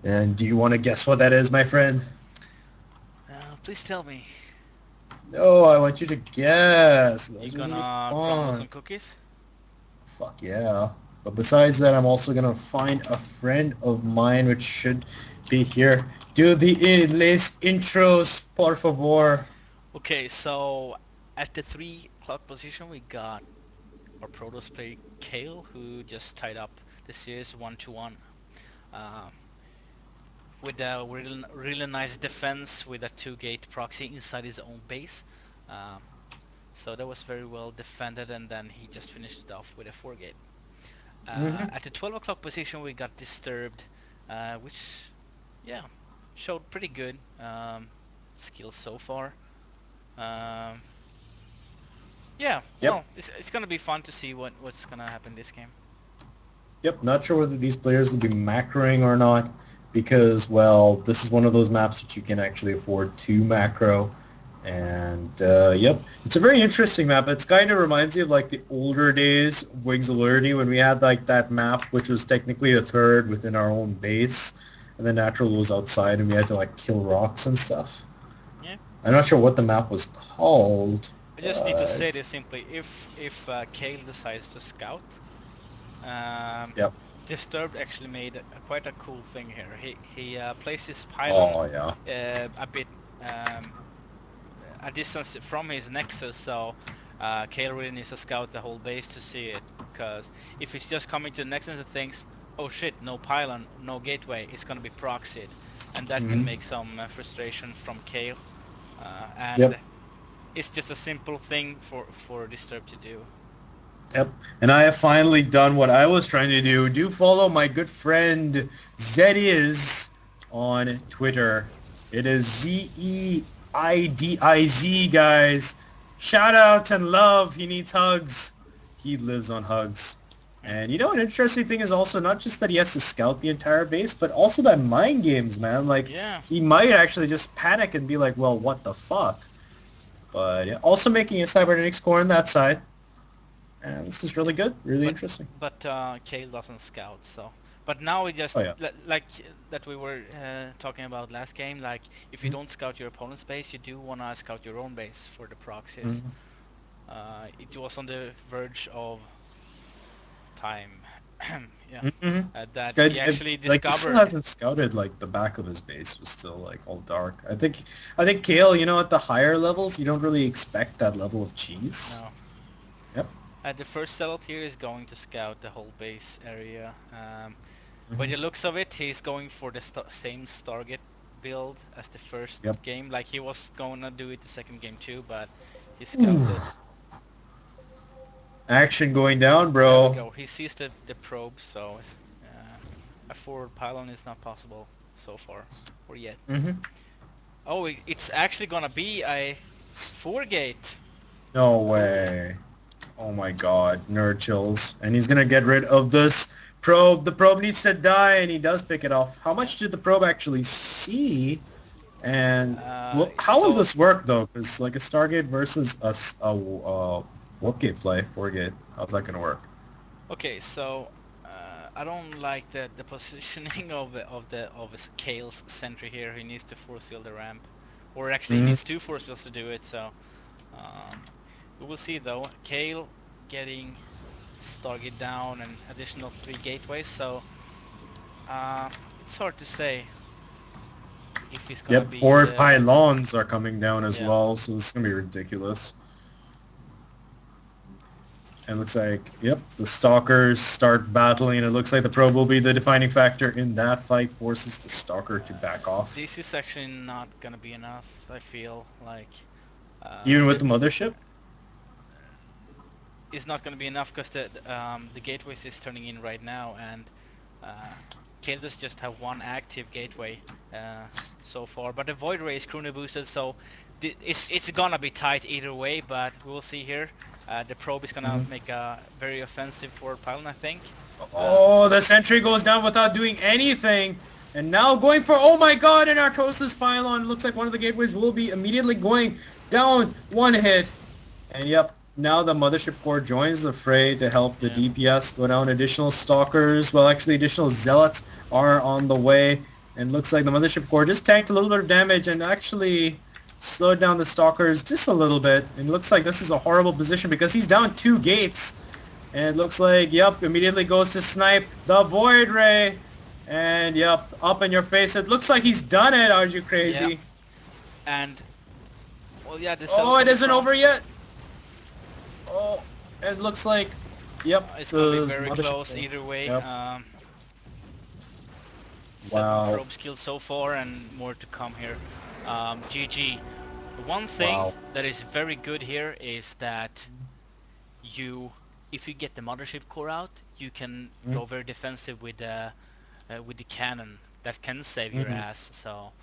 And do you want to guess what that is, my friend? Please tell me. No, I want you to guess. You Those are gonna be gonna crumble fun. some cookies? Fuck yeah. But besides that, I'm also gonna find a friend of mine which should be here. Do the les intros, por favor. Okay, so at the 3 o'clock position we got our Protoss player Kail, who just tied up the series 1-1. Uh, with a really nice defense with a 2-gate proxy inside his own base. Um, so that was very well defended, and then he just finished it off with a 4-gate. Mm-hmm. At the 12 o'clock position we got disturbed, which, yeah, showed pretty good skills so far. Um, yeah, Yep. well, it's gonna be fun to see what's gonna happen this game. Yep. Not sure whether these players will be macroing or not because, well, this is one of those maps which you can actually afford to macro. And, yep, it's a very interesting map. It's kind of reminds me of, like, the older days of Wings of Liberty when we had, like, that map which was technically a third within our own base. And then Natural was outside and we had to, like, kill rocks and stuff. Yeah, I'm not sure what the map was called, I just need to say but... this simply: if Kail decides to scout, um, Yep. Disturbed actually made quite a cool thing here. He placed his pylon Oh, yeah. a bit um, a distance from his nexus, so Kael really needs to scout the whole base to see it. Because if he's just coming to the nexus and thinks, "Oh shit, no pylon, no gateway," it's gonna be proxied, and that can Hmm. make some frustration from Kael. And Yep. it's just a simple thing for Disturb to do. Yep. And I have finally done what I was trying to do. Do follow my good friend Zediz on Twitter. It is Zeidiz, guys. Shout out and love. He needs hugs. He lives on hugs. Hmm. And you know, an interesting thing is also not just that he has to scout the entire base, but also that mind games, man. Like, Yeah, he might actually just panic and be like, well, what the fuck? But yeah, also making a cybernetic score on that side. And this is yeah. really good, really But interesting. Kael doesn't scout, so. But now we just Oh yeah. like that we were talking about last game. Like if you Mhm. don't scout your opponent's base, you do wanna scout your own base for the proxies. Mhm. It was on the verge of time, yeah, Mhm. that he Good. actually Like he still discovered. hasn't scouted like the back of his base was still like all dark. I think Kale, you know, at the higher levels, you don't really expect that level of cheese. No, Yep. the first settled here is going to scout the whole base area. By Mhm. the looks of it, he's going for the same Stargate build as the first Yep. game. Like he was going to do it the second game too, but he Ooh. scouted. Action going down, There we bro. go. He sees the probe, so a forward pylon is not possible so far, or yet. Mhm. Oh, it's actually gonna be a 4-gate. No Cool. way. Oh my god, nerd chills. And he's gonna get rid of this probe. The probe needs to die, and he does pick it off. How Yeah. much did the probe actually see? And well, how will So this work though? Because like a Stargate versus a what gate play? 4 gate. How's that gonna work? okay, so I don't like the positioning of his Kale's sentry here. He needs to force field the ramp, or actually he Hmm. needs 2 force fields to do it. So um, we will see though. Kale getting Stargate down and additional 3 gateways. So it's hard to say if he's gonna Yep, be 4 pylons are coming down as yeah. well, so this is gonna be ridiculous. And it looks like, yep, the Stalkers start battling. It looks like the probe will be the defining factor in that fight, forces the Stalker to back off. This is actually not gonna be enough. I feel like Even with the the mothership? is not gonna be enough because the gateways is turning in right now, and uh, Kaeldus just have one active gateway uh, so far. But the Void Ray is Chrono boosted, so it's gonna be tight either way. But we will see here. The probe is gonna Mhm. make a very offensive forward pylon, I think. Uh, Oh, the sentry goes down without doing anything. And now going for, oh my god, an Artosis pylon. Looks like one of the gateways will be immediately going down one hit. And yep, now the Mothership Core joins the fray to help the yeah. DPS go down. Additional Stalkers, well actually additional Zealots are on the way. And looks like the Mothership Core just tanked a little bit of damage and actually slowed down the Stalkers just a little bit. And looks like this is a horrible position because he's down 2 gates. And it looks like, yep, immediately goes to snipe the Void Ray. And, yep, up in your face. It looks like he's done it, are you Yeah. crazy? And, well, yeah, the cells Oh, on it the isn't front. over yet. Oh, it looks like, yep, It's gonna be the very Mothership close Core. either way. Yep. 7 Wow. probes killed so far and more to come here. GG. One thing Wow. that is very good here is that if you get the mothership core out, you can Mm-hmm. go very defensive with the cannon. That can save your Mm-hmm. ass. So